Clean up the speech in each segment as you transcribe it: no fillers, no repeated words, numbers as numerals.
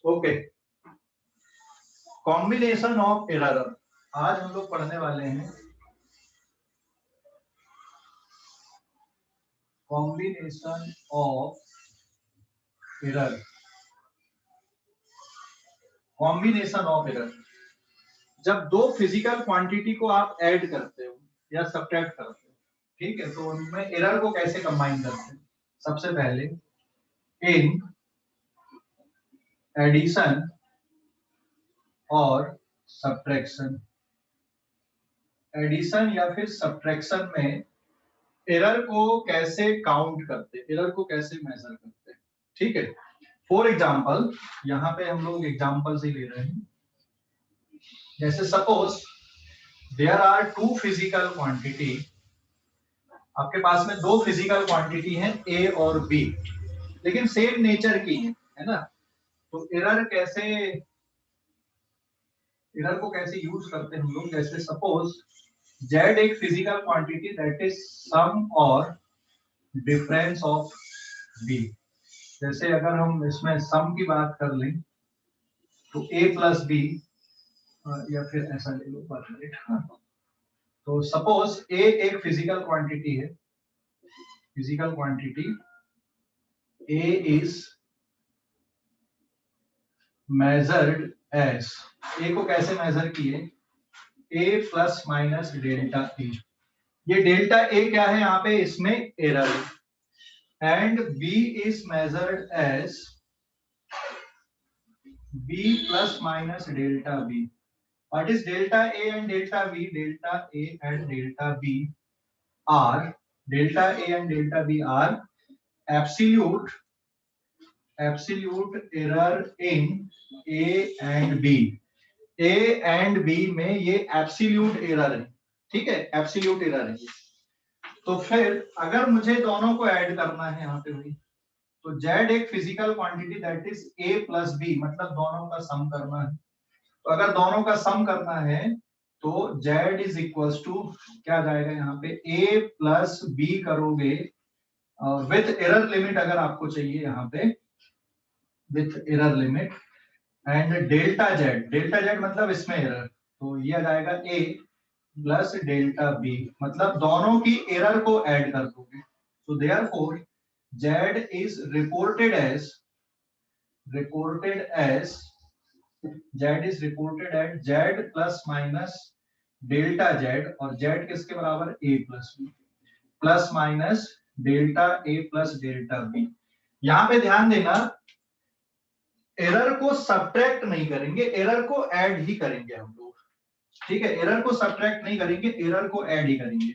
Okay, combination of error. आज हम लोग पढ़ने वाले हैं combination of error. Combination of error, जब दो फिजिकल क्वांटिटी को आप ऐड करते हो या सब्ट्रैक्ट करते हो, ठीक है, तो उनमें एरर को कैसे कंबाइन करते हैं। सबसे पहले इन एडिशन और सब्ट्रैक्शन, एडिशन या फिर सब्ट्रैक्शन में एरर को कैसे काउंट करते हैं, एरर को कैसे मेजर करते हैं, ठीक है। फॉर एग्जाम्पल, यहाँ पे हम लोग एग्जाम्पल से ले रहे हैं, जैसे suppose there are two physical quantity, आपके पास में दो फिजिकल क्वांटिटी हैं ए और बी, लेकिन सेम नेचर की है ना। तो एरर को कैसे यूज करते हैं हम लोग, जैसे सपोज जेड एक physical quantity that is sum और डिफरेंस ऑफ बी। जैसे अगर हम इसमें सम की बात कर लें तो ए प्लस बी, या फिर ऐसा ले लो परफेक्ट। तो सपोज ए एक फिजिकल क्वांटिटी है, physical quantity A is measured as, A को कैसे मेजर किए, A plus minus delta A. ये डेल्टा ए क्या है यहाँ पे, इसमें एरर है। And B is measured as B plus minus delta B. What is delta A and delta B, delta A and delta B are, delta A and delta B are absolute error in A and B. A and B में ये absolute error है, ठीक है, absolute error है। तो फिर अगर मुझे दोनों को ऐड करना है यहाँ पे भाई, तो जेड एक physical quantity that is A plus B, मतलब दोनों का सम करना है। तो अगर दोनों का सम करना है तो जेड इज इक्वल्स टू क्या जाएगा यहाँ पे, ए प्लस बी करोगे विथ एरर लिमिट, अगर आपको चाहिए यहाँ पे with error limit, and delta Z मतलब इसमें एरर, तो ये आ जाएगा ए प्लस डेल्टा बी, मतलब दोनों की एरर को ऐड कर दोगे। So therefore Z is reported as Z plus minus delta Z, और जेड किसके बराबर, A plus B, plus minus delta A plus delta B. यहां पे ध्यान देना, एरर को सब्ट्रैक्ट नहीं करेंगे, एरर को ऐड ही करेंगे हम लोग, ठीक है। एरर को सब्ट्रैक्ट नहीं करेंगे, एरर को ऐड ही करेंगे।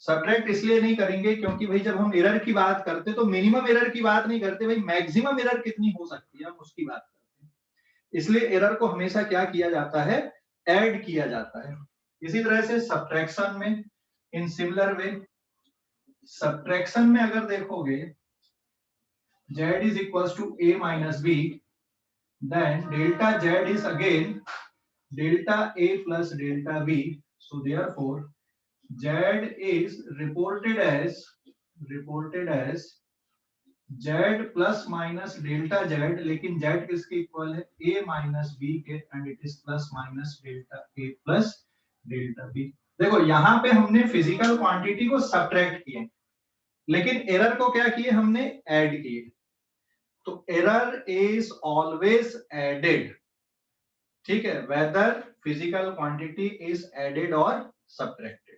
सब्ट्रैक्ट इसलिए नहीं करेंगे क्योंकि भाई जब हम एरर की बात करते तो मिनिमम एरर की बात नहीं करते भाई, मैक्सिमम एरर कितनी हो सकती है हम उसकी बात करते हैं। इसलिए एरर को हमेशा क्या किया जाता है, ऐड किया जाता है। इसी तरह से सब्ट्रैक्शन में इन सिमिलर वे, सब्ट्रैक्शन में अगर देखोगे z is equals to a minus b, then delta z is again delta a plus delta b. So therefore z is reported as z plus minus delta z, लेकिन z किसके equal है, a minus b के, and it is plus minus delta a plus delta b। देखो यहाँ पे हमने physical quantity को subtract किए, लेकिन एरर को क्या किए, हमने ऐड किए। तो एरर इज ऑलवेज एडेड, ठीक है, whether physical quantity is added और सब्ट्रैक्टेड,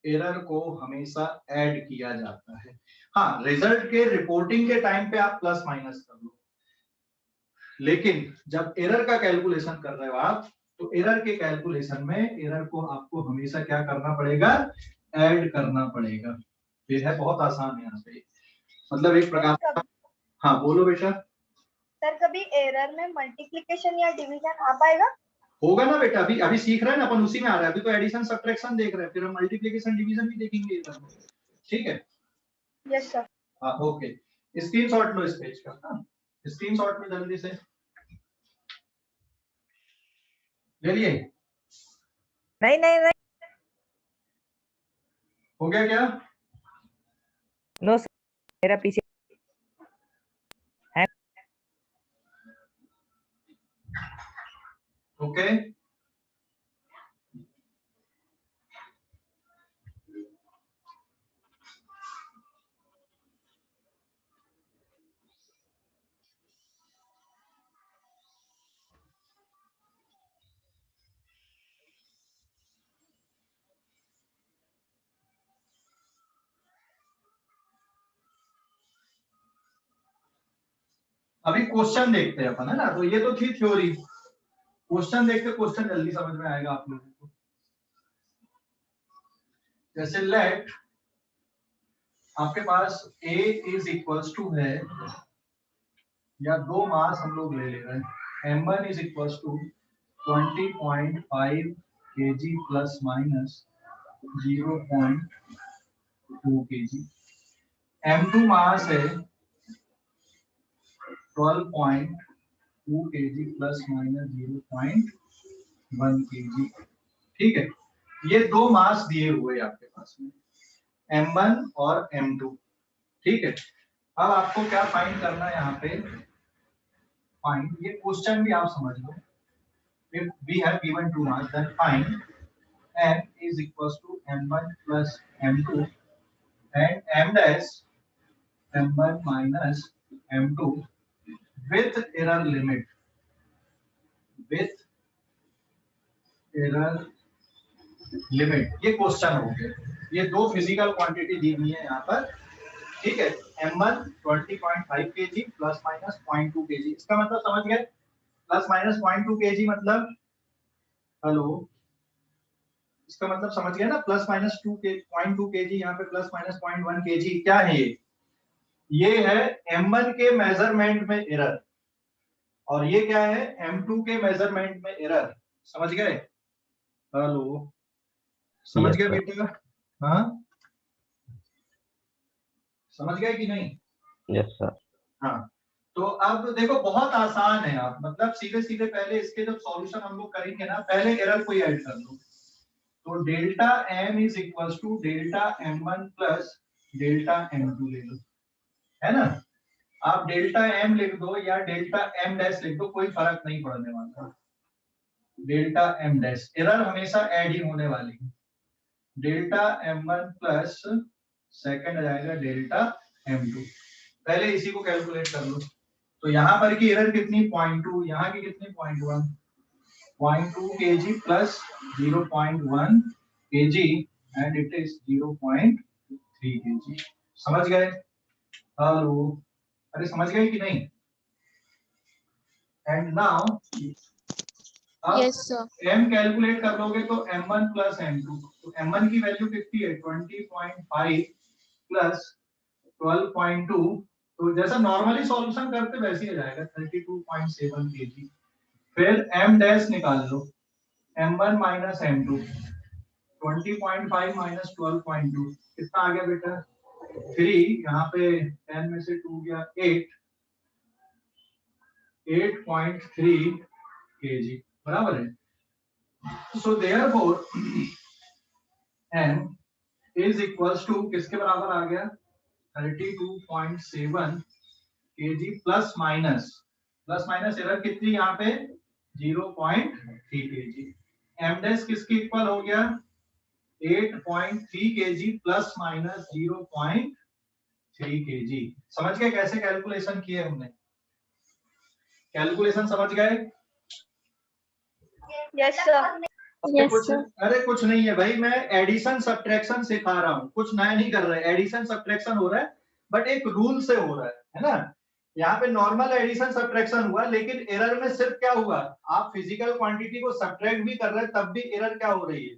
एरर को हमेशा ऐड किया जाता है। हाँ, रिजल्ट के रिपोर्टिंग के टाइम पे आप प्लस माइनस कर लो, लेकिन जब एरर का कैलकुलेशन कर रहे हो आप, तो एरर के कैलकुलेशन में एरर को आपको हमेशा क्या करना पड़ेगा, ऐड करना पड़ेगा। ये है बहुत आसान है यहाँ पे, मतलब एक प्रकार का। हाँ बोलो बेटा। सर कभी एरर में मल्टीप्लिकेशन या डिवीजन आ पाएगा? होगा ना बेटा, अभी सीख रहे हैं ना अपन, उसी में आ रहा है। अभी तो एडिशन सब्ट्रैक्शन देख रहे हैं, फिर हम मल्टीप्लिकेशन डिवीजन भी देखेंगे, ठीक है। Yes sir. हाँ ओके, स्क्रीनशॉट लो इस पेज का। हाँ स्क्रीनशॉट में जल्दी से ले लिए? नहीं हो गया क्या? नो सर, मेरा पीछे है। ओके। अभी क्वेश्चन देखते हैं अपन, है ना। तो ये तो थी थ्योरी, क्वेश्चन देखते, क्वेश्चन जल्दी समझ में आएगा आप लोगों को। जैसे लेट आपके पास A इज इक्वल्स टू है, या दो मास हम लोग ले रहे हैं, M1 is equals to 20.5 kg plus minus 0.2 kg। M2 mass है 12.2 kg प्लस माइनस 0.1 kg। ठीक है, ये दो मास दिए हुए आपके पास में, M1 और M2। ठीक है, अब आपको क्या फाइंड करना है यहाँ पे, फाइंड, ये क्वेश्चन भी आप समझ लो। If we have given two mass, then find M is equals to M1 plus M2 and M dash M1 minus M2 with error limit, with error limit। ये क्वेश्चन हो गया, ये दो फिजिकल क्वांटिटी दी हुई है यहाँ पर। ठीक है, M1 20.5 kg plus minus 0.2 kg। इसका मतलब समझ गए, प्लस माइनस 0.2 kg मतलब, हेलो, इसका मतलब समझ गए ना, प्लस माइनस 0.2 kg, यहाँ पे प्लस माइनस 0.1 kg। क्या है ये है M1 के मेजरमेंट में एरर, और ये क्या है, M2 के मेजरमेंट में एरर। समझ गए, हेलो, समझ Yes, गए sir. बेटा? हाँ, समझ गए कि नहीं? Yes, sir. हाँ, तो अब देखो बहुत आसान है, आप मतलब सीधे सीधे पहले इसके जब सॉल्यूशन हम लोग करेंगे ना, पहले एरर को ऐड कर लो। तो delta M is equals to delta M1 plus delta M2 ले लो, है ना। आप डेल्टा M लिख दो या डेल्टा M डैश लिख दो, कोई फर्क नहीं पड़ने वाला। डेल्टा M डैश, एरर हमेशा ऐड ही होने वाली है। डेल्टा M1 प्लस सेकंड आ जाएगा डेल्टा M2। पहले इसी को कैलकुलेट कर लो। तो यहाँ पर की एरर कितनी, 0.2, यहाँ की कितनी, 0.1, 0.2 kg plus 0.1 kg and it is 0.3 kg। समझ गए? हेलो, अरे समझ गए कि नहीं? And now Yes, sir. M calculate कर लोगे तो M1 प्लस M2, तो M1 की वैल्यू कितनी है, 20.5 प्लस 12.2, तो जैसा नॉर्मली सॉल्यूशन करते वैसे ही आ जाएगा, 32.7 kg। फिर M डैश निकाल लो, M1 माइनस M2, 20.5 माइनस 12.2 कितना आ गया बेटा, 3, यहाँ पे 10 में से 2 गया 8, 8.3 kg, बराबर है। So therefore M is equals to किसके बराबर आ गया, 32.7 kg plus minus, plus minus error कितनी यहाँ पे, 0.3 kg। M डैश किसके इक्वल हो गया, 8.3 kg प्लस माइनस 0.3 kg। समझ गए कैसे कैलकुलेशन किए हमने, कैलकुलेशन समझ गए? Yes sir. Yes, कुछ, sir. अरे कुछ नहीं है भाई, मैं एडिशन सब्ट्रैक्शन सिखा रहा हूँ, कुछ नया नहीं कर रहे। एडिशन सब्ट्रैक्शन हो रहा है बट एक रूल से हो रहा है ना। यहाँ पे नॉर्मल एडिशन सब्ट्रैक्शन हुआ, लेकिन एरर में सिर्फ क्या हुआ, आप फिजिकल क्वांटिटी को सब्ट्रैक्ट भी कर रहे हैं तब भी एरर क्या हो रही है,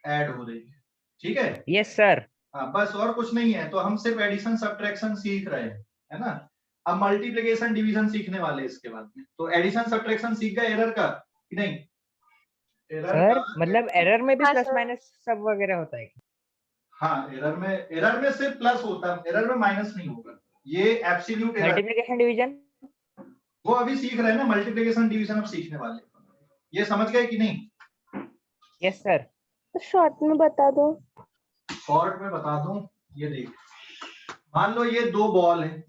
ऐड हो रही है। ठीक है, यस सर। हाँ, बस और कुछ नहीं है। तो हम सिर्फ एडिशन सब्ट्रैक्शन सीख रहे हैं, है ना। अब मल्टीप्लिकेशन डिवीजन सीखने वाले हैं इसके बाद में। तो एडिशन सब्ट्रैक्शन सीख गए एरर का कि नहीं? एरर सर का, मतलब एरर में भी हाँ, प्लस सर। माइनस सब वगैरह होता है? हाँ, एरर में सिर्फ प्लस होता है, एरर में माइनस नहीं होगा। ये एब्सोल्यूट एरर, मल्टीप्लिकेशन डिवीजन वो अभी सीख रहे हैं ना, मल्टीप्लिकेशन डिवीजन अब सीखने वाले हैं। ये समझ गए कि नहीं? Yes sir. शॉर्ट में बता दो। शॉर्ट में बता दूं, ये देख, मान लो ये दो बॉल है,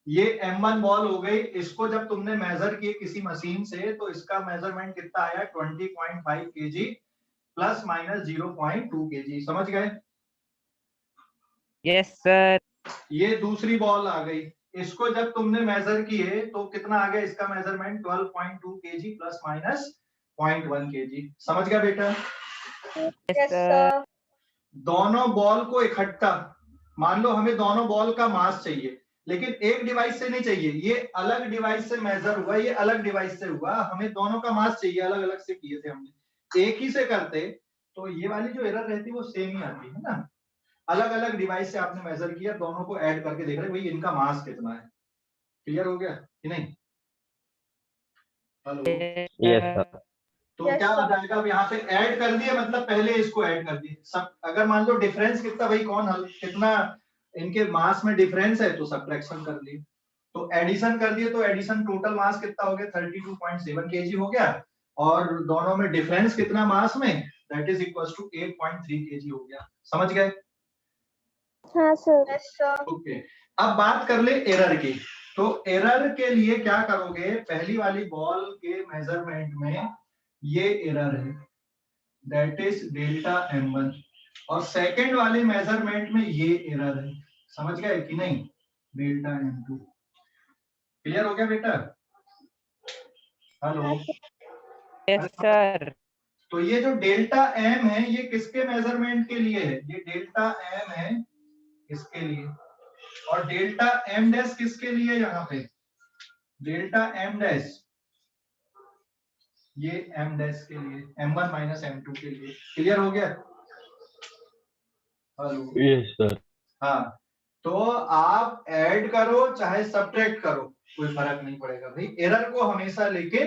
ये M1 बॉल हो गई, इसको जब तुमने मेजर किए किसी मशीन से तो इसका मेजरमेंट कितना आया 20.5 kg प्लस माइनस 0.2 kg, समझ गए? Yes sir. ये दूसरी बॉल आ गई, इसको जब तुमने मेजर किए तो कितना आ गया इसका measurement 12.2 kg plus minus 0.1 kg, समझ गया बेटा? Yes yes sir. सर। दोनों बॉल को इकट्ठा, मान लो हमें दोनों बॉल का मास चाहिए, लेकिन एक डिवाइस से नहीं चाहिए, ये अलग डिवाइस से मेजर हुआ, ये अलग डिवाइस से हुआ, हमें दोनों का मास चाहिए, अलग अलग से किए थे हमने, एक ही से करते तो ये वाली जो एरर रहती वो सेम ही आती है ना। अलग अलग डिवाइस से आपने मेजर किया, दोनों को ऐड करके देख रहे भाई इनका मास कितना है। क्लियर हो गया कि नहीं? Hello, yes sir. तो Yes, क्या आ sir. जाएगा अब यहाँ पे ऐड कर दिए, मतलब पहले इसको ऐड कर दिए सब, अगर मान लो डिफरेंस कितना भाई कौन हल कितना इनके मास में डिफरेंस है तो सब्ट्रैक्शन कर लिए, तो एडिशन कर दिए तो एडिशन टोटल मास कितना हो गया 32.7 kg हो गया, और दोनों में डिफरेंस कितना मास में, that is equal to 8.3 kg हो गया, समझ गए? हाँ सर। Yes, sir. ओके, अब बात कर ले एरर की। तो एरर के लिए क्या करोगे, पहली वाली बॉल के मेजरमेंट में ये एरर है, दैट इज डेल्टा M1, और सेकंड वाले मेजरमेंट में ये एरर है, समझ गए कि नहीं, डेल्टा M2। क्लियर हो गया बेटा? Hello, yes sir. तो ये जो डेल्टा M है ये किसके मेजरमेंट के लिए है, ये डेल्टा M है इसके लिए, और डेल्टा M डैश किसके लिए, यहाँ पे डेल्टा M डैश ये M डैश के लिए, M1 माइनस M2 के लिए। क्लियर हो गया? Hello, yes sir. हाँ, तो आप ऐड करो चाहे सब्ट्रैक्ट करो कोई फर्क नहीं पड़ेगा भाई, एरर को हमेशा लेके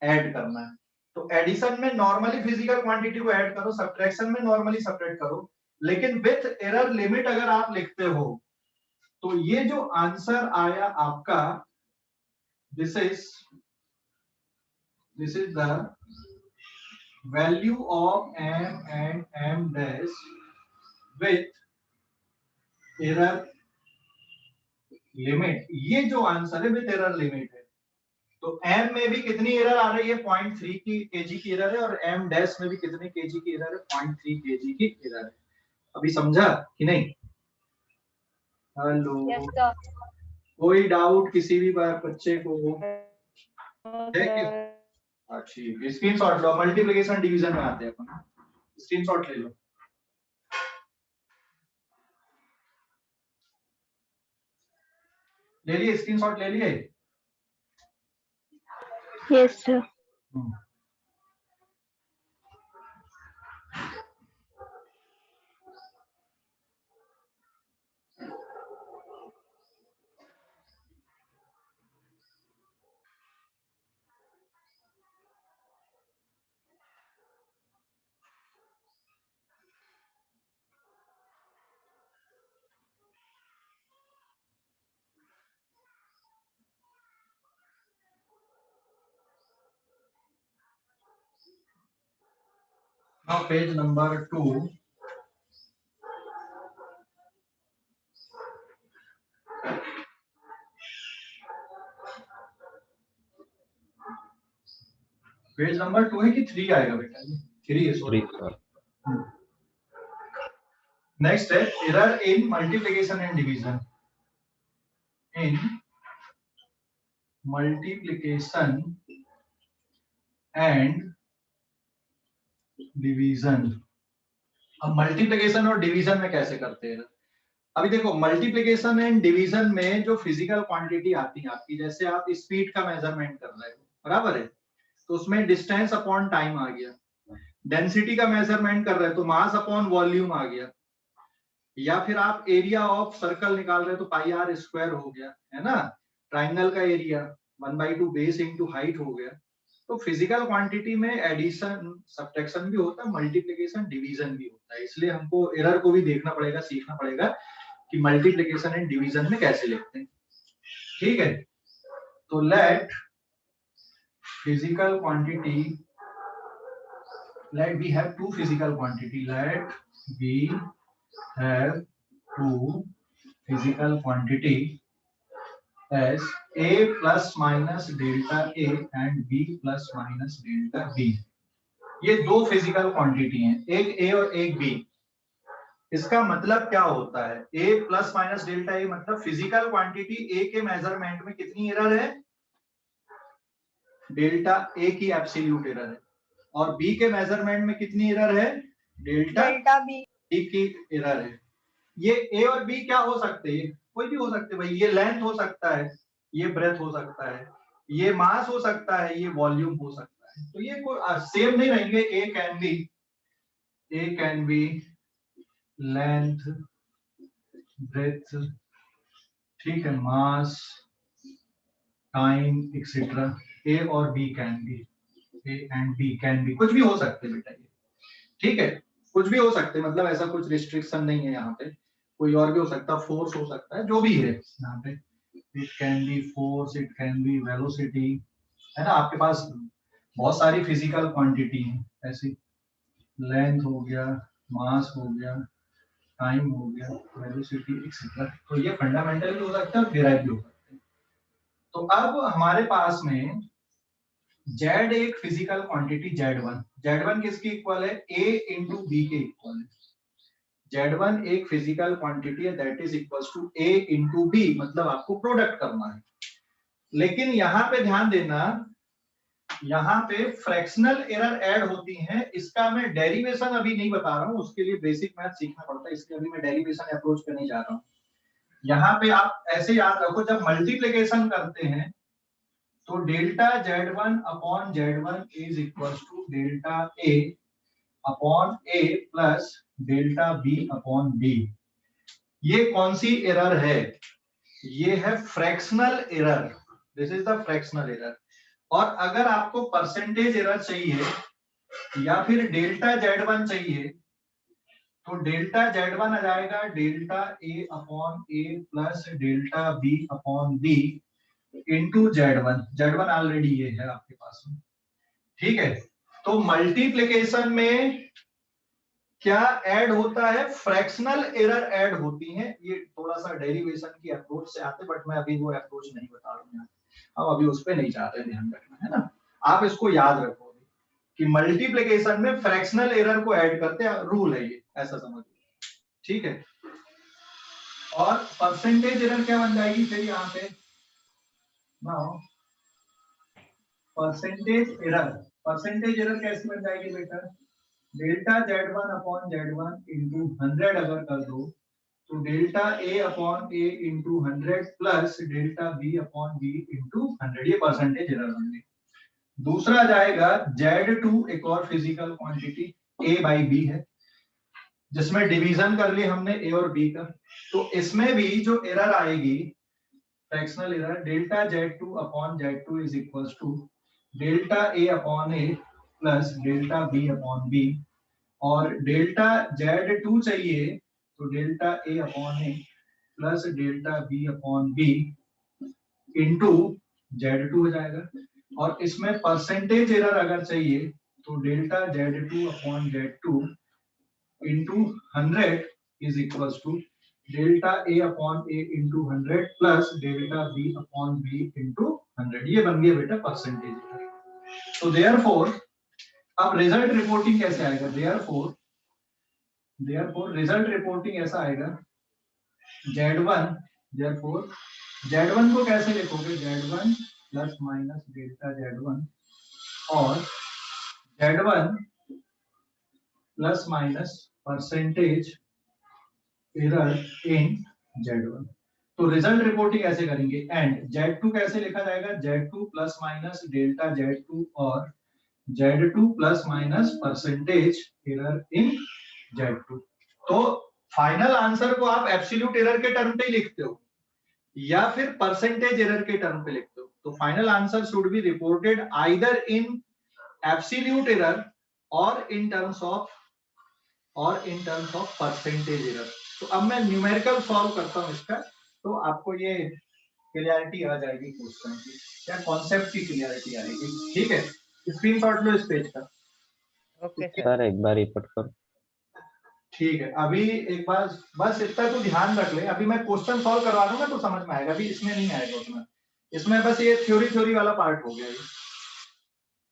ऐड करना है। तो एडिशन में नॉर्मली फिजिकल क्वांटिटी को ऐड करो, सब्ट्रैक्शन में नॉर्मली सब्ट्रैक्ट करो, लेकिन विथ एरर लिमिट अगर आप लिखते हो तो ये जो आंसर आया आपका, this is the value of M and M dash with error limit, ये जो आंसर है विद एरर लिमिट है। तो M में भी कितनी एरर आ रही है, 0.3 की केजी की एरर है, और M डैश में भी कितने केजी की एरर है, 0.3 केजी की एरर है। अभी समझा कि नहीं? Hello, Yes, sir. कोई डाउट किसी भी बच्चे को? देखिए, ठीक, स्क्रीनशॉट लो, मल्टीप्लिकेशन डिवीजन में आते हैं अपन, स्क्रीनशॉट ले लो। ले लिए स्क्रीनशॉट, ले लिए? Yes sir. Now page number 2. Page number 2 है कि 3 आएगा बेटा? 3 है, सॉरी। नेक्स्ट है error in multiplication and division. In multiplication and division. अब मल्टीप्लिकेशन और डिवीजन में कैसे करते हैं? अभी देखो, मल्टीप्लिकेशन एंड डिवीजन में जो फिजिकल क्वांटिटी आती है आपकी, जैसे आप स्पीड का मेजरमेंट कर रहे हो, बराबर है, तो उसमें डिस्टेंस अपॉन टाइम आ गया। डेंसिटी का मेजरमेंट कर रहे हो तो मास अपॉन वॉल्यूम आ गया, या फिर आप एरिया ऑफ सर्कल निकाल रहे हो तो पाई आर स्क्वायर हो गया, है ना। ट्राइंगल का एरिया 1/2 बेस इंटू हाइट हो गया। तो फिजिकल क्वांटिटी में एडिशन सब्ट्रैक्शन भी होता है, मल्टीप्लिकेशन डिवीजन भी होता है, इसलिए हमको एरर को भी देखना पड़ेगा, सीखना पड़ेगा कि मल्टीप्लिकेशन एंड डिवीजन में कैसे लिखते हैं। ठीक है, तो let physical quantity, let we have two physical quantity, let we have two physical quantity as a plus minus delta a and b plus minus delta b। ये दो फिजिकल क्वांटिटी हैं, एक a और एक b। इसका मतलब क्या होता है, a plus minus delta a मतलब फिजिकल क्वांटिटी a के मेजरमेंट में कितनी एरर है, डेल्टा a की एब्सोल्यूट एरर है, और b के मेजरमेंट में कितनी एरर है, डेल्टा डेल्टा बी b की एरर है। ये a और b क्या हो सकते हैं, कोई भी हो सकते हैं भाई, ये लेंथ हो सकता है, ये ब्रेथ हो सकता है, ये मास हो सकता है, ये वॉल्यूम हो सकता है, तो ये कोई सेम नहीं रहेंगे। a can be length, breadth, ठीक है, मास, टाइम एक्सेट्रा। ए और B can be, A and B can be, कुछ भी हो सकते बेटा ये, ठीक है, कुछ भी हो सकते, मतलब ऐसा कुछ रिस्ट्रिक्शन नहीं है यहाँ पे, कोई और भी हो सकता है, फोर्स हो सकता है, जो भी है यहाँ पे, it can be force, it can be velocity, है ना, आपके पास बहुत सारी फिजिकल क्वांटिटी है ऐसी, लेंथ हो गया, मास हो गया, टाइम हो गया, वेलोसिटी एक्सेट्रा, तो ये फंडामेंटल भी हो सकता है और डिराइव भी हो सकता है। तो अब हमारे पास में Z एक फिजिकल क्वांटिटी Z1 किसकी इक्वल है, A इंटू बी के इक्वल है। Z1 एक फिजिकल क्वांटिटी है, that is equals to A into B, मतलब आपको प्रोडक्ट करना है। लेकिन यहाँ पे ध्यान देना, यहाँ पे फ्रैक्शनल एरर ऐड होती हैं, इसका मैं डेरिवेशन अभी नहीं बता रहा हूँ, उसके लिए बेसिक मैथ सीखना पड़ता है, इसलिए अभी मैं डेरिवेशन अप्रोच पे नहीं जा रहा हूँ। यहाँ पे आप ऐसे याद रखो, जब मल्टीप्लिकेशन करते हैं तो delta Z1 upon Z1 is equals to delta A upon A plus delta B upon B। ये कौन सी एरर है, ये है fractional error, this is the fractional error. और अगर आपको परसेंटेज एरर चाहिए या फिर डेल्टा Z1 चाहिए, तो डेल्टा Z1 आ जाएगा delta A upon A plus delta B upon B into Z1 already ये है आपके पास में, ठीक है। तो मल्टीप्लिकेशन में क्या ऐड होता है, फ्रैक्शनल एरर ऐड होती है, ये थोड़ा सा डेरिवेशन की अप्रोच से आते, बट मैं अभी वो अप्रोच नहीं बता रहा हूँ, हम अभी उस पर नहीं चाहते, ध्यान रखना है ना, आप इसको याद रखो कि मल्टीप्लिकेशन में फ्रैक्शनल एरर को ऐड करते हैं, रूल है ये, ऐसा समझिए, ठीक है। और परसेंटेज एरर क्या बन जाएगी फिर यहाँ पे, नाउ परसेंटेज एरर कैसे बन जाएगी बेटा, delta Z1 upon Z1 into 100 अगर कर दो तो delta A upon A into 100 plus delta B upon B into 100, ये परसेंटेज एरर बन गई। दूसरा जाएगा Z2, एक और physical quantity A by B है, जिसमें डिवीजन कर ली हमने A और B का, तो इसमें भी जो एरर आएगी fractional error, delta Z2 upon Z2 is equals to delta A upon A plus delta B upon B, और डेल्टा Z2 चाहिए तो delta A upon A plus delta B upon B into Z2 हो जाएगा। और इसमें percentage error अगर चाहिए तो delta Z2 upon Z2 into 100 is equals to delta A upon A into 100 plus delta B upon B into 100, ये बन गया बेटा परसेंटेज एरर। तो देयरफॉर अब रिजल्ट रिपोर्टिंग कैसे आएगा, देयरफॉर रिजल्ट रिपोर्टिंग ऐसा आएगा, Z1 को कैसे लिखोगे, Z1 plus minus delta Z1 और Z1 plus minus percentage error in Z1। तो रिजल्ट रिपोर्टिंग ऐसे करेंगे, एंड Z2 कैसे लिखा जाएगा, Z2 plus minus delta Z2 और Z2 plus minus percentage error in Z2। तो फाइनल आंसर को आप एब्सोल्यूट एरर के टर्म पे ही लिखते हो या फिर परसेंटेज एरर के टर्म पे लिखते हो, तो final answer should be reported either in absolute error और in terms of percentage error. तो अब मैं न्यूमेरिकल सॉल्व करता हूं इसका, तो आपको ये क्लियरिटी आ जाएगी क्वेश्चन की, क्या कॉन्सेप्ट की क्लियरिटी आएगी, ठीक है। स्क्रीनशॉट लो इस पेज का। Okay sir. सर एक बार रिपोर्ट करो। ठीक है, अभी एक बार बस इतना तो ध्यान रख ले, अभी मैं क्वेश्चन सॉल्व करवा दूंगा तो समझ में आएगा, अभी इसमें नहीं आएगा उतना, इसमें बस ये थ्योरी वाला पार्ट हो गया ये।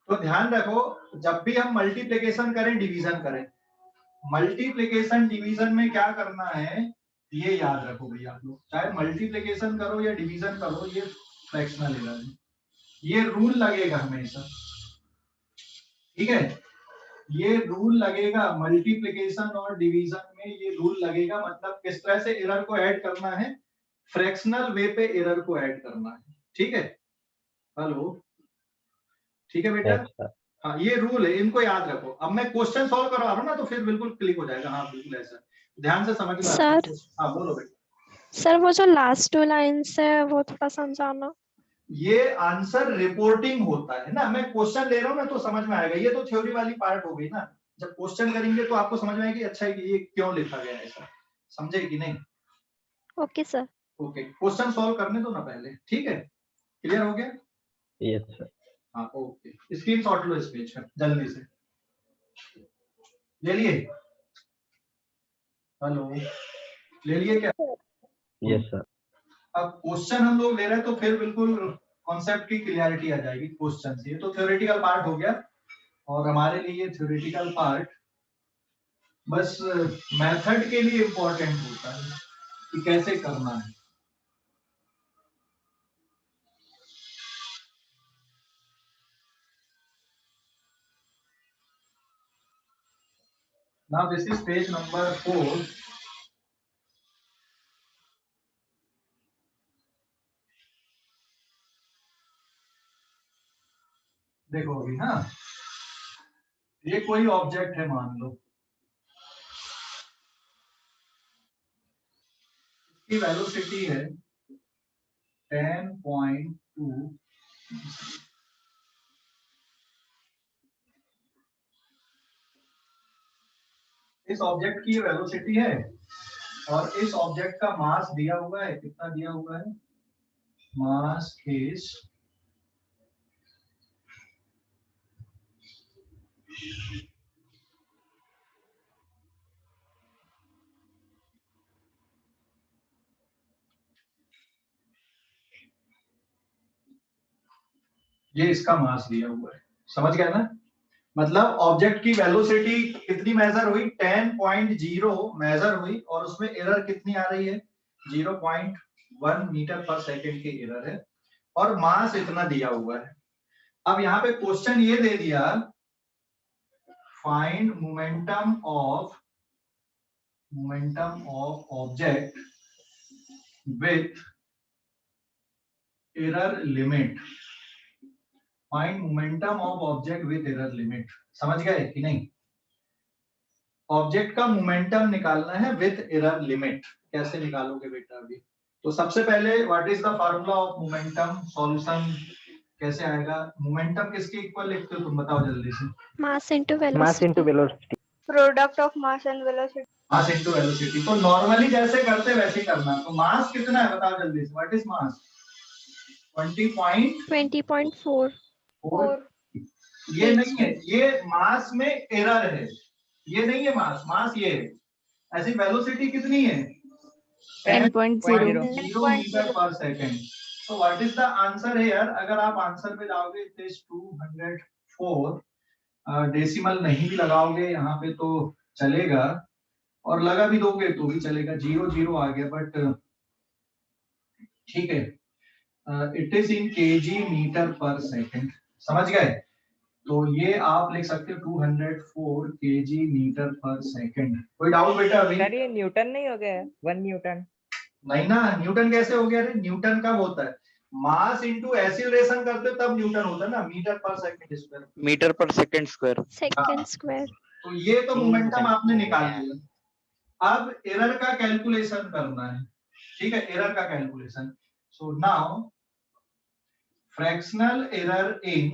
तो ध्यान रखो, जब भी हम मल्टीप्लिकेशन करें डिवीजन करें, मल्टीप्लिकेशन डिवीजन में क्या करना है ये याद रखो भैया आप लोग, चाहे मल्टीप्लिकेशन करो या डिवीजन करो, ये फ्रैक्शनल एरर है, ये रूल लगेगा हमेशा, ठीक है, ये रूल लगेगा मल्टीप्लिकेशन और डिवीजन में, ये रूल लगेगा, मतलब किस तरह से एरर को ऐड करना है, फ्रैक्शनल वे पे एरर को ऐड करना है, ठीक है। हेलो, ठीक है बेटा। Yes, sir. हाँ ये रूल है, इनको याद रखो। अब मैं क्वेश्चन सॉल्व करवा रहा हूँ ना तो फिर बिल्कुल क्लिक हो जाएगा। हाँ बिल्कुल ऐसा, ध्यान से समझ लो। सर। हाँ बोलो बेटा। सर वो जो लास्ट 2 लाइन्स है वो थोड़ा समझाना। ये आंसर रिपोर्टिंग होता है ना, मैं क्वेश्चन ले रहा हूँ ना तो समझ में आएगा, ये तो थ्योरी वाली पार्ट हो गई ना, जब क्वेश्चन करेंगे तो आपको समझ में आएगी अच्छा है कि ये क्यों लिखा गया है ऐसा, समझे कि नहीं। Okay sir. Okay, question solve करने दो ना पहले, ठीक है, क्लियर हो गया। Yes, sir. हाँ ओके, स्क्रीनशॉट लो इस पेज का जल्दी से, ले लिए। हेलो, ले लिए क्या। Yes, sir. अब क्वेश्चन हम लोग ले रहे हैं तो फिर बिल्कुल कॉन्सेप्ट की क्लियरिटी आ जाएगी क्वेश्चन से। ये तो थ्योरेटिकल पार्ट हो गया, और हमारे लिए थ्योरेटिकल पार्ट बस मेथड के लिए इंपॉर्टेंट होता है कि कैसे करना है। Now this is page number 4. देखो अभी ना, ये कोई ऑब्जेक्ट है मान लो, इसकी वेलोसिटी है 10.2, इस ऑब्जेक्ट की वेलोसिटी है, और इस ऑब्जेक्ट का मास दिया हुआ है, कितना दिया हुआ है, मास इज ये इसका मास दिया हुआ है, समझ गया ना। मतलब ऑब्जेक्ट की वेलोसिटी कितनी मेजर हुई, 10.0 मेजर हुई, और उसमें एरर कितनी आ रही है, 0.1 मीटर पर सेकंड की एरर है, और मास इतना दिया हुआ है। अब यहाँ पे क्वेश्चन ये दे दिया, find momentum of object with error limit, find momentum of object with error limit, समझ गए कि नहीं। ऑब्जेक्ट का मोमेंटम निकालना है विथ एरर लिमिट, कैसे निकालोगे बेटा अभी। तो सबसे पहले what is the formula of momentum, solution कैसे आएगा, मोमेंटम किसके इक्वल लिखते हो तुम बताओ जल्दी से। Mass into Mass into velocity. velocity. Product of mass and velocity. Mass into velocity, तो नॉर्मली जैसे करते वैसे ही करना। तो मास कितना है बताओ जल्दी से, व्हाट इज मास, 20.4। 20.4। ये नहीं है, ये मास में एरर है, ये नहीं है मास, मास ये है। ऐसी वेलोसिटी कितनी है, 10.0 metre per second. So what is the answer here? अगर आप आंसर पे जाओगे it is 204, डेसिमल नहीं भी लगाओगे यहाँ पे तो चलेगा, और लगा भी दोगे तो भी चलेगा, 0 आ गया, बट ठीक है, it is in KG metre per second, समझ गए। तो ये आप लिख सकते हो 204 केजी मीटर पर सेकंड। कोई डाउट बेटा अभी। सर ये न्यूटन नहीं हो गया, 1 न्यूटन। नहीं ना, न्यूटन कैसे हो गया, अरे न्यूटन कब होता है, मास इनटू एक्सीलरेशन करते तब न्यूटन होता है ना, metre per second square, metre per second square. Second square. तो ये तो मोमेंटम आपने निकाल लिया। अब एरर का कैलकुलेशन करना है, ठीक है, एरर का calculation. So now fractional error in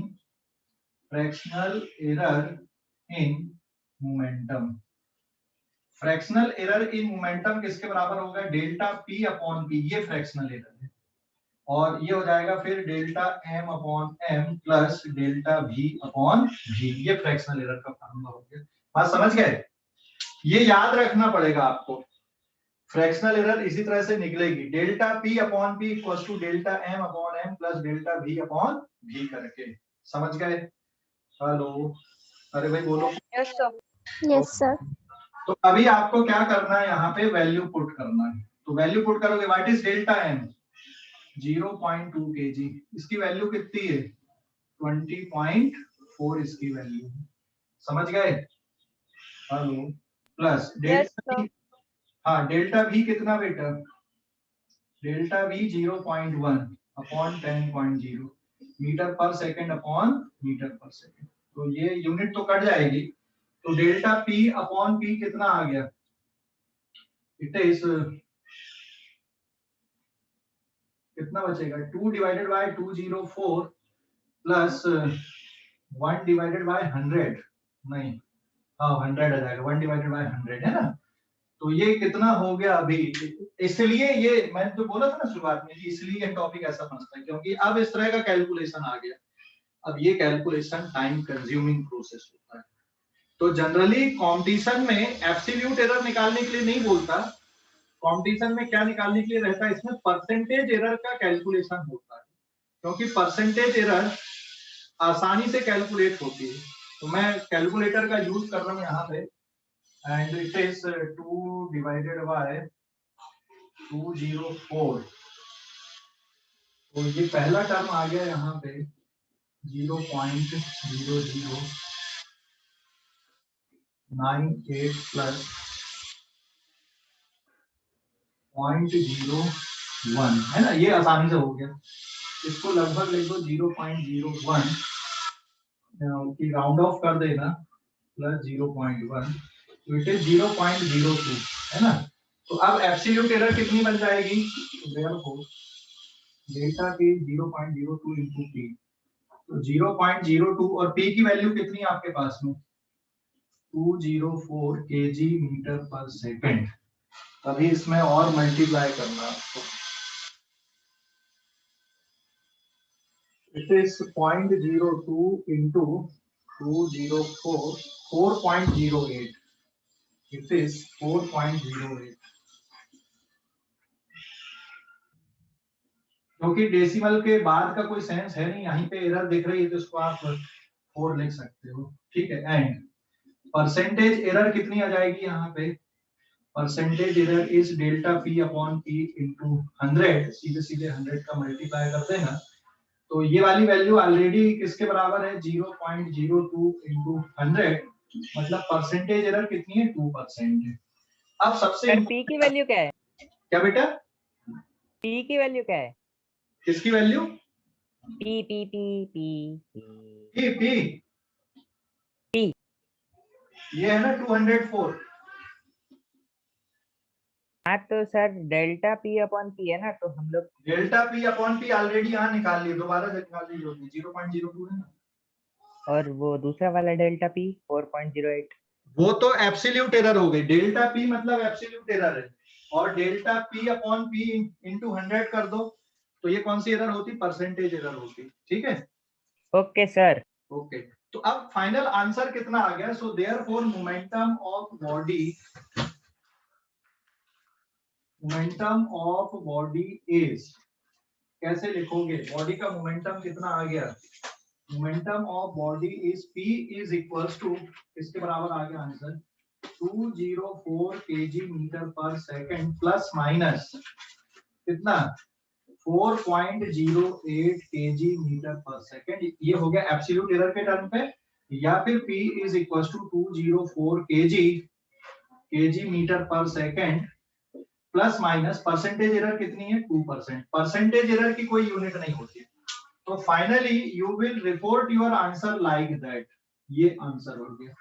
momentum, fractional error in momentum किसके बराबर होगा, डेल्टा पी अपॉन पी, ये फ्रैक्शनल एरर है, और ये हो जाएगा फिर delta M upon M plus delta V upon V, ये फ्रैक्शनल एरर का फार्मूला हो गया। बात समझ गए, ये याद रखना पड़ेगा आपको। फ्रैक्शनल एरर इसी तरह से निकलेगी, delta P upon P equals to delta M upon M plus delta V upon V करके। समझ गए? हेलो, अरे भाई बोलो। Yes sir. Yes, sir. तो अभी आपको क्या करना है, यहाँ पे वैल्यू पुट करना है। तो वैल्यू पुट करोगे, what is delta M? 0.2 kg। इसकी वैल्यू कितनी है? 20.4 इसकी वैल्यू। समझ गए? Hello, plus yes delta sir. हाँ डेल्टा वी कितना बेटा? डेल्टा वी 0.1 अपॉन 10.0 metre per second upon metre per second. तो ये यूनिट तो कट जाएगी, तो डेल्टा पी अपॉन पी कितना आ गया? इट इज कितना बचेगा? 2 divided by 204 plus 1 divided by 100, नहीं हाँ 100 आ जाएगा, 1 डिवाइडेड बाय 100 है ना। तो ये कितना हो गया अभी? इसलिए ये मैंने तो बोला था ना शुरुआत में कि इसलिए ये टॉपिक ऐसा फंसता है, क्योंकि अब इस तरह का कैलकुलेशन आ गया। अब ये कैलकुलेशन टाइम कंज्यूमिंग प्रोसेस होता है। तो जनरली कंपटीशन में एब्सोल्यूट एरर निकालने के लिए नहीं बोलता, कंपटीशन में क्या निकालने के लिए रहता है, इसमें परसेंटेज एरर का कैलकुलेशन होता है, क्योंकि परसेंटेज एरर आसानी से कैलकुलेट होती है। तो मैं कैलकुलेटर का यूज कर रहा हूँ यहाँ पे, and it is 2 divided by 204। तो ये पहला टर्म आ गया यहाँ पे 0.0098 प्लस 0.01 है ना, ये आसानी से हो गया। इसको लगभग लिख दो 0.01 की राउंड ऑफ कर देना प्लस 0.1, तो इट इज 0.02 है ना। तो अब एब्सोल्यूट एरर कितनी बन जाएगी? देयरफॉर डेल्टा के 0.02 इनटू पी, तो 0.02 और पी की वैल्यू कितनी है आपके पास में? 204 kg मीटर पर सेकंड। अभी इसमें और मल्टीप्लाई करना आपको, it is 0.02 into 204 4.08, it is 4.08। क्योंकि डेसिमल के बाद का कोई सेंस है नहीं, यहीं पे एरर दिख रही है तो इसको आप 4 लिख सकते हो, ठीक है। एंड परसेंटेज एरर कितनी आ जाएगी यहाँ पे? Percentage error is delta P upon P into 100, सीधे सीधे 100 का मल्टीप्लाई कर देना। तो ये वाली वैल्यू ऑलरेडी किसके बराबर है? 0.02 इंटू 100, मतलब परसेंटेज एरर कितनी है? 2% है। अब सबसे सर पी की वैल्यू क्या है? क्या बेटा? पी की वैल्यू क्या है? किसकी value? P P P P P P P ये है ना 204। हाँ तो sir delta P upon P है ना, तो हम लोग delta P upon P already यहाँ निकाल लिए, दोबारा निकाल लीजिए, 0.02 है ना। और वो दूसरा वाला डेल्टा पी 4.08। वो तो एब्सोल्यूट एरर हो गई, डेल्टा पी मतलब एब्सोल्यूट एरर है, और delta P upon P into 100 कर दो, तो ये कौन सी एरर होती? परसेंटेज एरर होती, ठीक है। Okay sir. ओके, तो अब फाइनल आंसर कितना आ गया? So therefore momentum of body is, कैसे लिखोगे? बॉडी का मोमेंटम कितना आ गया? Momentum of body is p is equals to, इसके बराबर आ गया answer 204 kg metre per second plus minus कितना? 4.08 kg मीटर पर सेकंड। ये हो गया एब्सोल्यूट एरर के टर्म पे, या फिर p is equals to 204 kg metre per second plus minus percentage error कितनी है? 2%। परसेंटेज एरर की कोई यूनिट नहीं होती, तो finally you will report your answer like that. ये आंसर हो गया।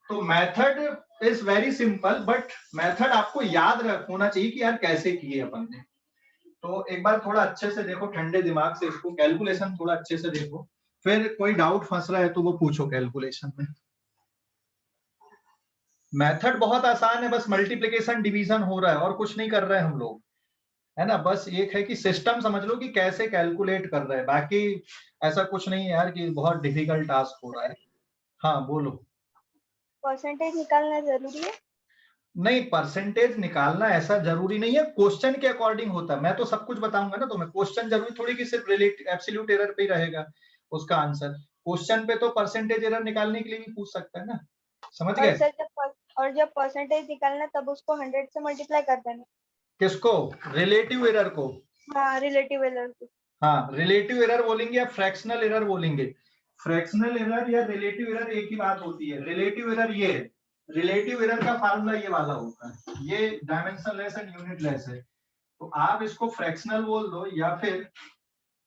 तो method is very simple, but method आपको याद होना चाहिए कि यार कैसे किए अपन ने। तो एक बार थोड़ा अच्छे से देखो, ठंडे दिमाग से इसको, कैलकुलेशन थोड़ा अच्छे से देखो, फिर कोई डाउट फंस रहा है तो वो पूछो कैलकुलेशन में। मेथड बहुत आसान है, बस मल्टीप्लिकेशन डिवीजन हो रहा है और कुछ नहीं कर रहे हैं हम लोग, है ना। बस एक है कि सिस्टम समझ लो कि कैसे कैलकुलेट कर रहे हैं, बाकी ऐसा कुछ नहीं है यार कि बहुत डिफिकल्ट टास्क हो रहा है। हाँ बोलो। परसेंटेज निकालना जरूरी है? नहीं, परसेंटेज निकालना ऐसा जरूरी नहीं है, क्वेश्चन के अकॉर्डिंग होता है। मैं तो सब कुछ बताऊंगा ना तुम्हें, क्वेश्चन जरूरी थोड़ी कि सिर्फ एब्सोल्यूट एरर पे ही रहेगा उसका आंसर। क्वेश्चन पे तो परसेंटेज एरर निकालने के लिए भी पूछ सकता है ना, समझ और गए? सर जब परसेंटेज निकालना है, तब उसको 100 से मल्टीप्लाई कर देना। किसको? रिलेटिव एरर को। हाँ, रिलेटिव एरर को। हाँ, रिलेटिव एरर बोलेंगे या फ्रैक्शनल एरर बोलेंगे? फ्रैक्शनल एरर या रिलेटिव एरर एक ही बात होती है। रिलेटिव एरर ये है, रिलेटिव एरर का फार्मूला ये वाला होता है, ये डायमेंशनलेस एंड यूनिटलेस है। तो आप इसको फ्रैक्शनल बोल दो या फिर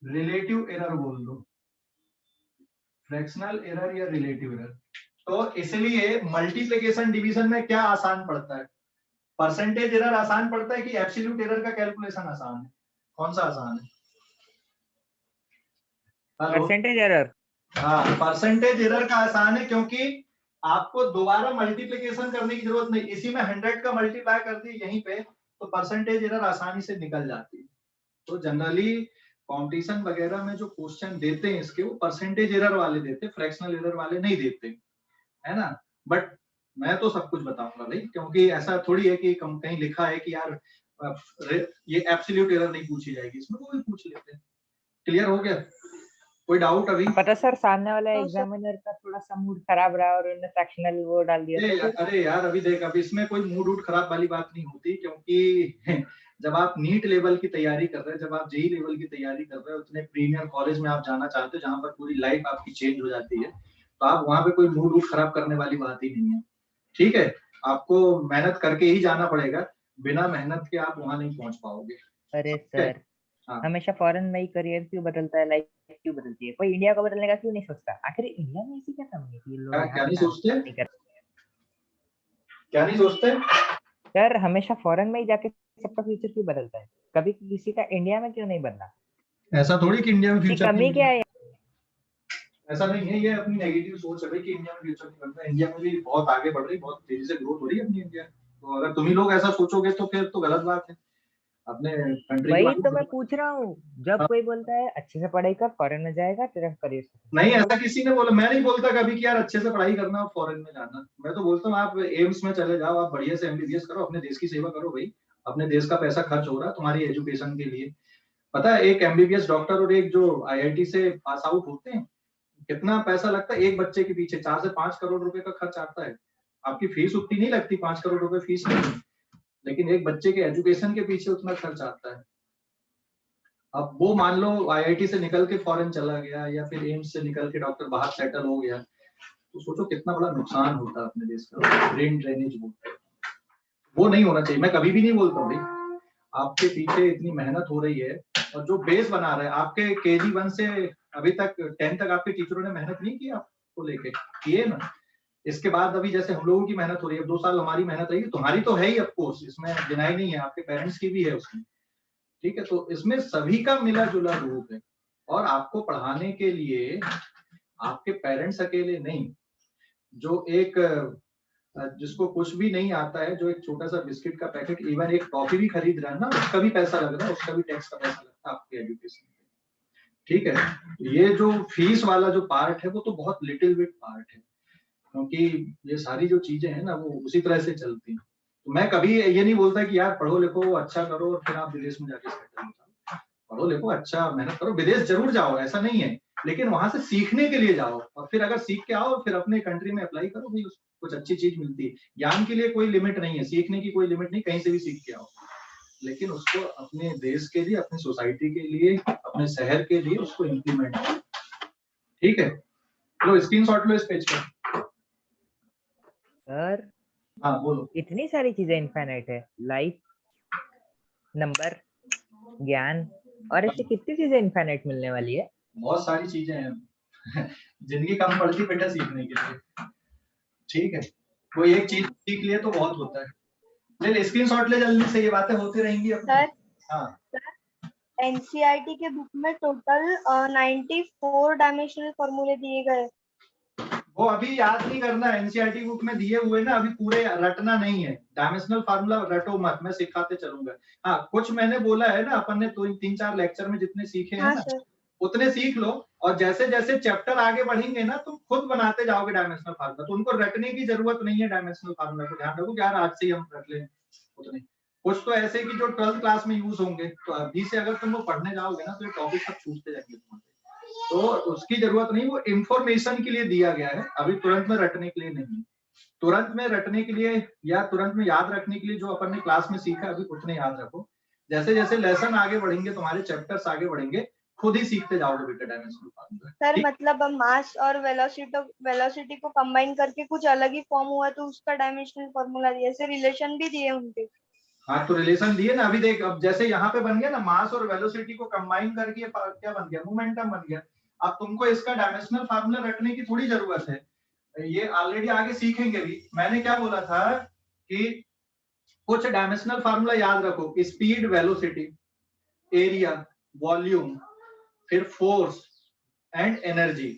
रिलेटिव एरर बोल दो, फ्रैक्शनल एरर या रिलेटिव एरर। तो इसलिए मल्टीप्लिकेशन डिवीजन में क्या आसान पड़ता है? परसेंटेज एरर आसान पड़ता है कि एब्सोल्यूट एरर का कैलकुलेशन आसान है? कौन सा आसान है? हेलो? Percentage error. हाँ, परसेंटेज एरर का आसान है क्योंकि आपको दोबारा मल्टीप्लिकेशन करने की जरूरत नहीं, इसी में 100 का मल्टीप्लाई कर दिए यहीं पे, तो परसेंटेज एरर आसानी से निकल जाती है। तो जनरली कंपटीशन वगैरह में जो क्वेश्चन देते हैं इसके, वो परसेंटेज एरर वाले देते, फ्रैक्शनल एरर वाले नहीं देते, है ना? बट मैं तो सब कुछ बताऊंगा भाई, क्योंकि ऐसा थोड़ी है कि कहीं लिखा है कि यार ये एब्सोल्यूट एरर नहीं पूछी जाएगी, इसमें वो भी पूछ लेते हैं। क्लियर हो गया? कोई डाउट अभी? पता सर, सामने वाला तो सर एग्जामिनर का थोड़ा सा मूड खराब रहा और उन्होंने फ्रैक्शनल वो डाल दिया तो फिर? अरे यार अभी देख, अभी इसमें कोई मूड वूड खराब वाली बात नहीं होती, क्योंकि जब आप नीट लेवल की तैयारी कर रहे हैं, जब आप जेई लेवल की तैयारी कर रहे हो, उतने प्रीमियर कॉलेज में आप जाना चाहते हो जहां पर पूरी लाइफ आपकी चेंज हो जाती है, तो आप वहां पे कोई मूड वूड खराब करने वाली बात ही नहीं है। ठीक है, आपको मेहनत करके ही जाना पड़ेगा, बिना मेहनत के आप वहां नहीं पहुंच पाओगे। अरे ठीक है? सर, हाँ, हमेशा फॉरेन में ही करियर क्यों बदलता है, लाइफ क्यों बदलती है? कोई इंडिया को बदलने का क्यों नहीं सोचता? आखिर इंडिया में ऐसी क्या कमी है कि लोग क्या यहाँ क्या पे नहीं काम सोचते? नहीं कर क्या नहीं सोचते? सर, हमेशा फॉरेन में ही जाके सबका फ्यूचर क्यों बदलता है? कभी किसी का इंडिया में क्यों नहीं बदला? ऐसा थोड़ी कि इंडिया में की फ्यूचर कमी नहीं क्या है, है? ऐसा नहीं है, ये अपनी नेगेटिव सोच है भाई कि इंडिया में फ्यूचर नहीं बनता। इंडिया में भी बहुत आगे बढ़ रही, बहुत तेजी से ग्रोथ हो रही है अपनी इंडिया। तो अगर तुम ही लोग ऐसा सोचोगे तो फिर तो गलत बात है, अपने कंट्री के वही बारे तो में मैं पूछ रहा हूँ। जब कोई बोलता है अच्छे से पढ़ाई कर, फॉरेन में जाएगा, तेरा करियर नहीं, सेट ऐसा किसी ने बोला, मैं नहीं बोलता कभी कि यार अच्छे से पढ़ाई करना और फॉरेन में जाना। मैं तो बोलता हूँ आप एम्स में चले जाओ, आप बढ़िया से एमबीबीएस करो, अपने देश की सेवा करो भाई। अपने देश का पैसा खर्च हो रहा है तुम्हारी एजुकेशन के लिए। पता है, एक एमबीबीएस डॉक्टर और एक जो आईआईटी से पास आउट होते हैं, कितना पैसा लगता है एक बच्चे के पीछे? 4 से 5 करोड़ रुपए का खर्च आता है। आपकी फीस उतनी नहीं लगती, 5 करोड़ रुपए फीस नहीं, लेकिन एक बच्चे के एजुकेशन के पीछे उतना खर्च आता है। अब वो मान लो आईआईटी से निकल के फॉरेन चला गया या फिर एम्स से निकल के डॉक्टर बाहर सेटल हो गया, तो सोचो कितना बड़ा नुकसान होता है अपने देश का। ब्रेन ड्रेनेज बोलते हैं, वो नहीं होना चाहिए। मैं कभी भी नहीं बोलता भाई, आपके पीछे इतनी मेहनत हो रही है, और जो बेस बना रहा है आपके केजी 1 से अभी तक 10 तक, आपके टीचरों ने मेहनत नहीं की आपको लेके? किए ना? इसके बाद अभी जैसे हम लोगों की मेहनत हो रही है, 2 साल हमारी मेहनत रही, तुम्हारी तो है ही ऑफ कोर्स, इसमें डिनाई नहीं है, आपके पेरेंट्स की भी है उसमें। ठीक है, तो इसमें सभी का मिला जुला रूप है, और आपको पढ़ाने के लिए आपके पेरेंट्स अकेले नहीं, जो एक जिसको कुछ भी नहीं आता है, जो एक छोटा सा बिस्किट का पैकेट, इवन एक टॉफी भी खरीद रहा है ना, उसका भी पैसा लग रहा है, उसका भी टैक्स का पैसा लगता है आपके एजुकेशन में। ठीक है, ये जो फीस वाला जो पार्ट है वो तो बहुत लिटिल बिट पार्ट है, क्योंकि ये सारी जो चीजें हैं ना वो उसी तरह से चलती हैं। तो मैं कभी ये नहीं बोलता कि यार पढ़ो लिखो अच्छा करो और फिर आप विदेश में जाके सेटल हो जाओ। पढ़ो लिखो, अच्छा मेहनत करो, विदेश जरूर जाओ, ऐसा नहीं है, लेकिन वहां से सीखने के लिए जाओ, और फिर अगर सीख के आओ फिर अपने कंट्री में अप्लाई करो भाई, कुछ अच्छी चीज मिलती है। ज्ञान के लिए कोई लिमिट नहीं है, सीखने की कोई लिमिट नहीं, कहीं से भी सीख के आओ, लेकिन उसको अपने देश के लिए, अपनी सोसाइटी के लिए, अपने शहर के लिए उसको इम्प्लीमेंट करो। ठीक है, लो स्क्रीनशॉट लो इस पेज पे। सर, हाँ बोलो। इतनी सारी चीजें इनफाइनाइट है, लाइफ, नंबर, ज्ञान, और ऐसी कितनी चीजें इनफाइनाइट मिलने वाली है? बहुत सारी चीजें हैं जिंदगी कम पड़ती बेटा सीखने के लिए। ठीक है, कोई एक चीज सीख लिए तो बहुत होता है। ले स्क्रीनशॉट ले जल्दी से, ये बातें होती रहेंगी अपनी। सर, हाँ, एनसीईआरटी के बुक में टोटल 94 डायमेंशनल फॉर्मूले दिए गए। वो अभी याद नहीं करना, एनसीईआरटी बुक में दिए हुए ना, अभी पूरे रटना नहीं है। डायमेंशनल फार्मूला रटो मत, मैं सिखाते चलूंगा। हाँ, कुछ मैंने बोला है ना, अपन ने तो 3-4 लेक्चर में जितने सीखे हैं हाँ ना, सर। उतने सीख लो। और जैसे जैसे चैप्टर आगे बढ़ेंगे ना तुम खुद बनाते जाओगे डायमेंशनल फार्मूला, तो उनको रटने की जरूरत नहीं है डायमेंशनल फार्मूला को, ध्यान रखो यार आज से ही हम रट लें उतने। कुछ तो ऐसे कि जो 12th क्लास में यूज होंगे, तो अभी से अगर तुम वो पढ़ने जाओगे ना तो ये टॉपिक सब छूटते जाएंगे तुम्हारे, तो उसकी जरूरत नहीं, वो इंफॉर्मेशन के लिए दिया गया है, अभी तुरंत में रटने के लिए नहीं। तुरंत में रटने के लिए या तुरंत में याद रखने के लिए जो अपन ने क्लास में सीखा अभी उतने याद रखो, जैसे जैसे लेसन आगे बढ़ेंगे तुम्हारे चैप्टर्स आगे बढ़ेंगे खुद ही सीखते जाओगे बेटा डायमेंशनल फार्मूला। सर मतलब अब मास और वेलोसिटी को कंबाइन करके कुछ अलग ही फॉर्म हुआ तो उसका डायमेंशनल फॉर्मूला दिया, ऐसे रिलेशन भी दिए उनके। हाँ तो रिलेशन दिए ना, अभी देख अब जैसे यहाँ पे बन गया ना मास और वेलोसिटी को कंबाइन करके क्या बन गया, मोमेंटम बन गया। अब तुमको इसका डायमेंशनल फार्मूला रटने की थोड़ी जरूरत है, ये ऑलरेडी आगे सीखेंगे भी। मैंने क्या बोला था कि कुछ डायमेंशनल फार्मूला याद रखो, स्पीड, वेलोसिटी, एरिया, वॉल्यूम, फिर फोर्स एंड एनर्जी।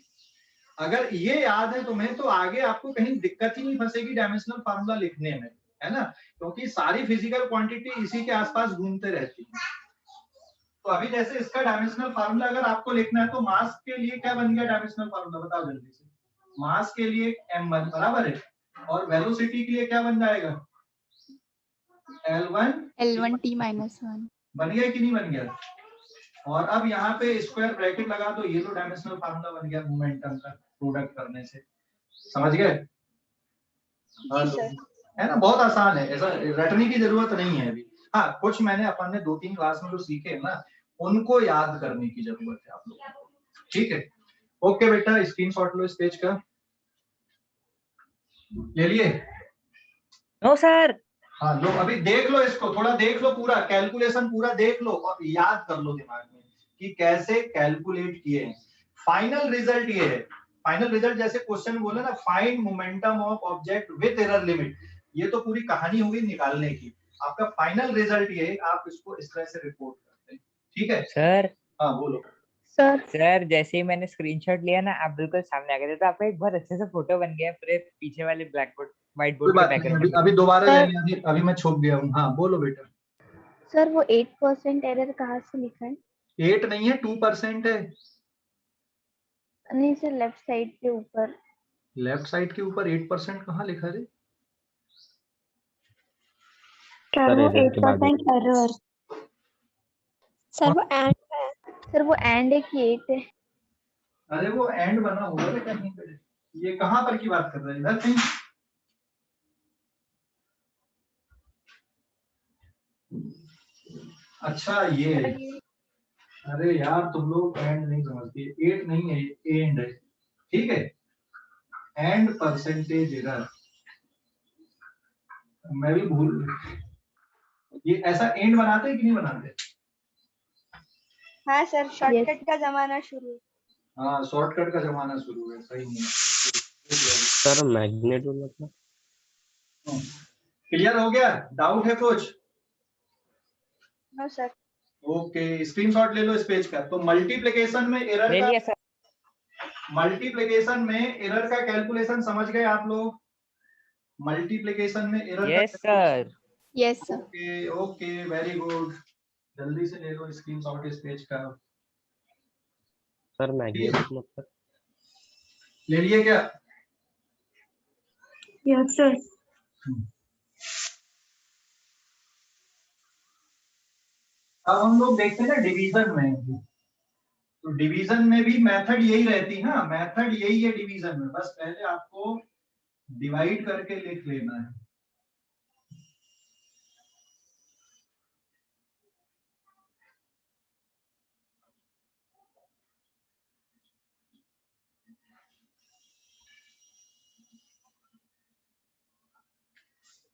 अगर ये याद है तुम्हें तो आगे आपको कहीं दिक्कत ही नहीं फंसेगी डायमेंशनल फार्मूला लिखने में, है ना, क्योंकि सारी फिजिकल क्वांटिटी इसी के आसपास घूमते रहती है। तो अभी जैसे इसका डायमेंशनल फार्मूला अगर आपको लिखना है तो मास के लिए क्या बन गया डायमेंशनल फार्मूला, बताओ जल्दी से। मास के लिए m1 बराबर है, और वेलोसिटी के लिए क्या बन जाएगा, L1 t minus 1। बन गया कि नहीं बन गया। और अब यहाँ पे स्क्वायर ब्रैकेट लगा दो, ये तो डायमेंशनल फार्मूला बन गया मोमेंटम का प्रोडक्ट करने से, समझ गए। है ना, बहुत आसान है, ऐसा रटने की जरूरत नहीं है अभी। हाँ कुछ मैंने अपन ने 2-3 क्लास में जो सीखे हैं ना उनको याद करने की जरूरत है आप लोगों को, ठीक है। ओके बेटा स्क्रीनशॉट लो इस पेज का, ले लिए। No sir. हाँ लो अभी देख लो इसको, थोड़ा देख लो, पूरा कैलकुलेशन पूरा देख लो और याद कर लो दिमाग में कि कैसे कैलकुलेट किए हैं। फाइनल रिजल्ट ये है, फाइनल रिजल्ट जैसे क्वेश्चन बोले ना, find momentum of object with error limit, ये तो पूरी कहानी होगी निकालने की। आपका फाइनल रिजल्ट ये है, आप इसको इस तरह से रिपोर्ट करते हैं, ठीक है सर। हाँ बोलो सर जैसे ही मैंने स्क्रीनशॉट लिया ना आप बिल्कुल सामने आ गए थे, तो आपका एक बहुत अच्छे से फोटो बन गया पूरे पीछे वाले ब्लैक बोर्ड व्हाइट बोर्ड के बैकग्राउंड। अभी दोबारा लेने, अभी मैं छुप गया हूँ। हाँ बोलो बेटा। सर वो 8% एरर कहाँ से लिखा है? 8 नहीं है 2% है। नहीं सर, लेफ्ट साइड के ऊपर। लेफ्ट साइड के ऊपर 8% कहाँ लिखा है? सर वो 8% एरर। सर वो एंड है। सर वो एंड है कि 8 है? अरे वो एंड बना हुआ है कहीं पे, ये कहाँ पर की बात कर रहे हैं, इधर कहीं। अच्छा ये, अरे यार तुम लोग एंड नहीं समझती, 8 नहीं है एंड है, ठीक है। एंड परसेंटेज एरर मैं भी भूल, ये ऐसा एंड बनाते हैं कि नहीं बनाते? हाँ सर, शॉर्टकट का जमाना शुरू। हाँ शॉर्टकट का जमाना शुरू है, सही नहीं है। सर मैग्नीट्यूड मतलब क्लियर हो गया, डाउट है कुछ? No sir. ओके स्क्रीनशॉट ले लो इस पेज का। तो मल्टीप्लिकेशन में एरर ले का, लिया सर। मल्टीप्लिकेशन में एरर का कैलकुलेशन समझ गए आप लोग? मल्टीप्लिकेशन में error yes sir. Yes sir। Okay okay very good, जल्दी से ले लो स्क्रीनशॉट इस पेज का। सर मैग्नीट्यूड मतलब ले लिए क्या? Yes sir. अब हम लोग देखते हैं ना डिवीजन में, तो डिवीजन में भी मेथड यही रहती है, हाँ मेथड यही है डिवीजन में, बस पहले आपको डिवाइड करके लिख लेना है।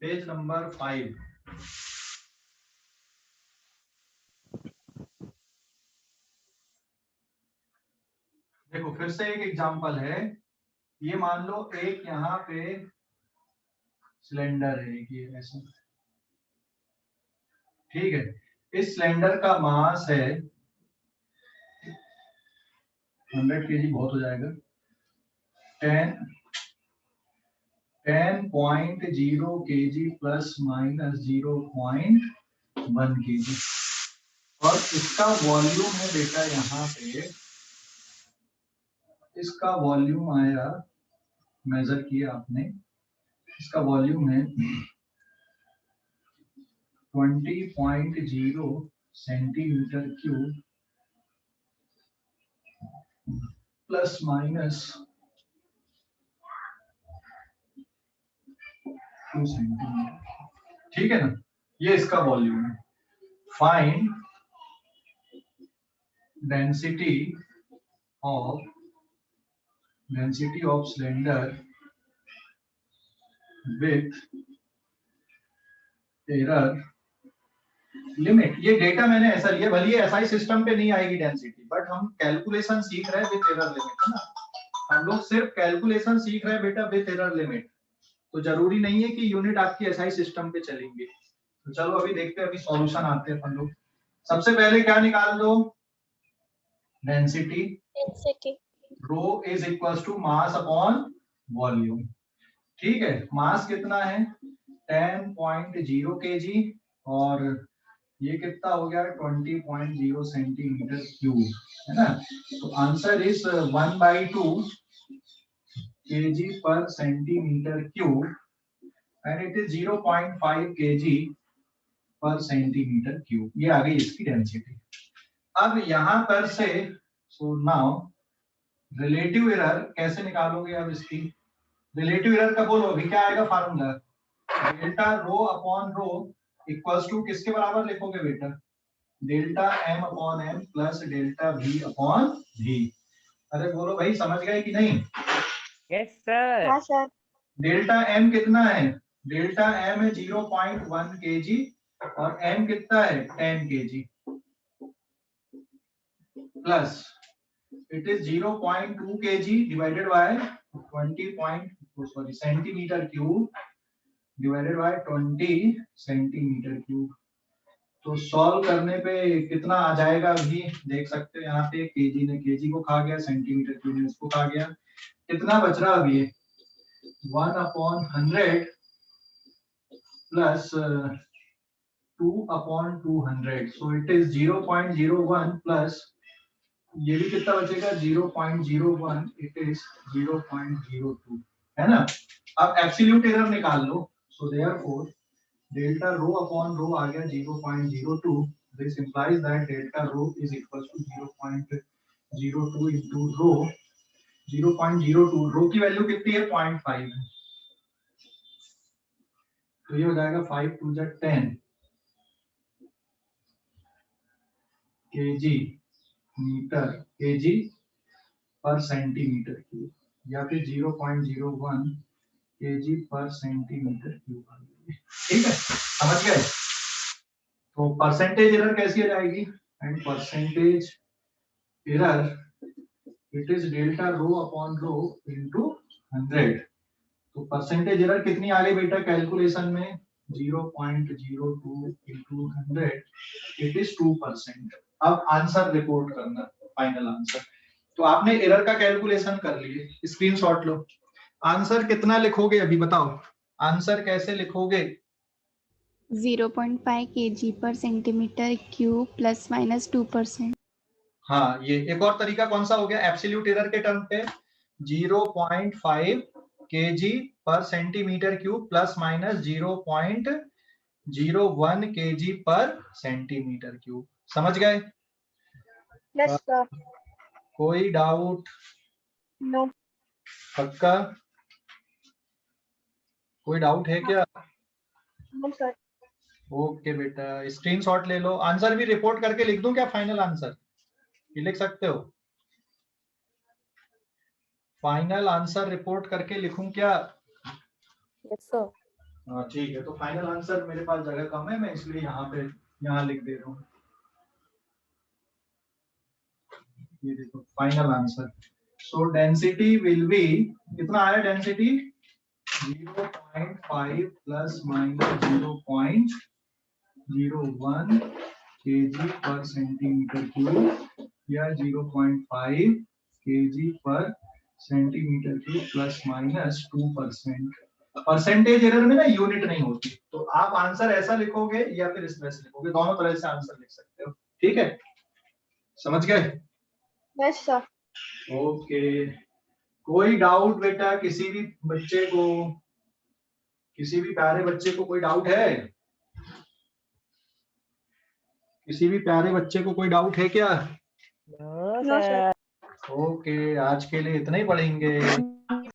Page number 5। देखो फिर से एक एग्जांपल है, ये मान लो एक यहाँ पे सिलेंडर है, ये ऐसा, ठीक है। इस सिलेंडर का मास है 100 kg, बहुत हो जाएगा, 10.0 kg प्लस माइनस 0.1 kg, और इसका वॉल्यूम है बेटा यहाँ पे इसका वॉल्यूम आया, मेजर किया आपने, इसका वॉल्यूम है 20.0 centimetre cube plus minus 2 centimetre. ठीक है ना, ये इसका वॉल्यूम है। Find density of cylinder with error limit. ये डेटा मैंने ऐसा लिया, भले ये एसआई सिस्टम पे नहीं आएगी डेंसिटी, बट हम कैलकुलेशन सीख रहे हैं विथ एरर लिमिट, है ना। हम लोग सिर्फ कैलकुलेशन सीख रहे हैं बेटा विथ एरर लिमिट, तो जरूरी नहीं है कि यूनिट आपकी एसआई सिस्टम पे चलेंगे। तो चलो अभी देखते हैं, अभी सॉल्यूशन आते हैं अपन लोग। सबसे पहले क्या निकाल दो, density rho is equal to mass upon volume. ठीक है, मास कितना है 10.0 kg और ये कितना हो गया 20.0 सेंटीमीटर क्यूब, है ना। तो आंसर इज 1/2 kg पर centimetre cube and it is 0.5 kg पर सेंटीमीटर क्यूब। ये आ गई इसकी डेंसिटी। अब यहां पर से सो नाउ रिलेटिव एरर कैसे निकालोगे। अब इसकी रिलेटिव एरर का बोलो, अभी क्या आएगा formula, delta rho upon rho equals to किसके बराबर लिखोगे बेटा, delta M upon M plus delta V upon V. अरे बोलो भाई, समझ गए कि नहीं। Yes sir. हाँ सर। डेल्टा एम कितना है, डेल्टा एम है 0.1 kg और एम कितना है 10 kg plus it is 0.2 kg divided by 20 centimetre cube divided by 20 centimetre cube. तो सॉल्व करने पे कितना आ जाएगा अभी देख सकते हो, यहाँ पे केजी ने केजी को खा गया, सेंटीमीटर क्यूब ने उसको खा गया। कितना बच रहा अभी 1/100 plus 2/200, so it is 0.01 plus ये भी कितना बचेगा 0.01, इट इज 0.02, है ना। अब एब्सोल्यूट एरर निकाल लो, so therefore delta rho upon rho आ गया 0.02, this implies that delta rho is equal to 0.02 into rho. 0.02 rho की वैल्यू कितनी है 0.5 है, तो ये हो जाएगा 5 to the 10 kg metre kg पर सेंटीमीटर क्यूब, या फिर 0.01 kg पर सेंटीमीटर क्यूब। ठीक है, समझ गए। तो परसेंटेज एरर कैसी आ जाएगी, and percentage error it is delta rho upon row into 100। तो परसेंटेज एरर कितनी आ गई बेटा कैलकुलेशन में 0.02 इनटू 100, इट इज 2%। अब आंसर रिपोर्ट करना, फाइनल आंसर। तो आपने एरर का कैलकुलेशन कर लिए, स्क्रीनशॉट लो। आंसर कितना लिखोगे अभी बताओ, आंसर कैसे लिखोगे। 0.5 kg पर सेंटीमीटर क्यूब प्लस माइनस 2%। हाँ, ये एक और तरीका कौन सा हो गया एब्सोल्यूट एरर के टर्म पे 0.5 kg पर centimetre cube plus minus 0.01 kg पर सेंटीमीटर क्यूब। समझ गए। Yes sir. कोई डाउट, नो। पक्का, कोई डाउट है क्या। No sir. ओके बेटा, स्क्रीनशॉट ले लो। आंसर भी रिपोर्ट करके लिख दूं क्या फाइनल आंसर, ये लिख सकते हो। फाइनल आंसर रिपोर्ट करके लिखूं क्या। Yes sir. हाँ ठीक है, तो फाइनल आंसर मेरे पास जगह कम है, मैं इसलिए यहाँ लिख दे रहा हूँ। ये देखो final answer. So density will be, कितना आया डेंसिटी 0.5 प्लस माइनस 0.01 kg पर सेंटीमीटर क्यूब या 0.5 kg पर centimetre cube plus minus 2%। Percentage error में ना यूनिट नहीं होती, तो आप आंसर ऐसा लिखोगे या फिर इस तरह से लिखोगे, दोनों तरह से आंसर लिख सकते हो। ठीक है, समझ गए। Yes sir. ओके। कोई डाउट बेटा, किसी भी बच्चे को, किसी भी प्यारे बच्चे को कोई डाउट है? किसी भी प्यारे बच्चे को कोई डाउट है क्या? No no sir. Sir. Okay, आज के लिए इतना ही पढ़ेंगे।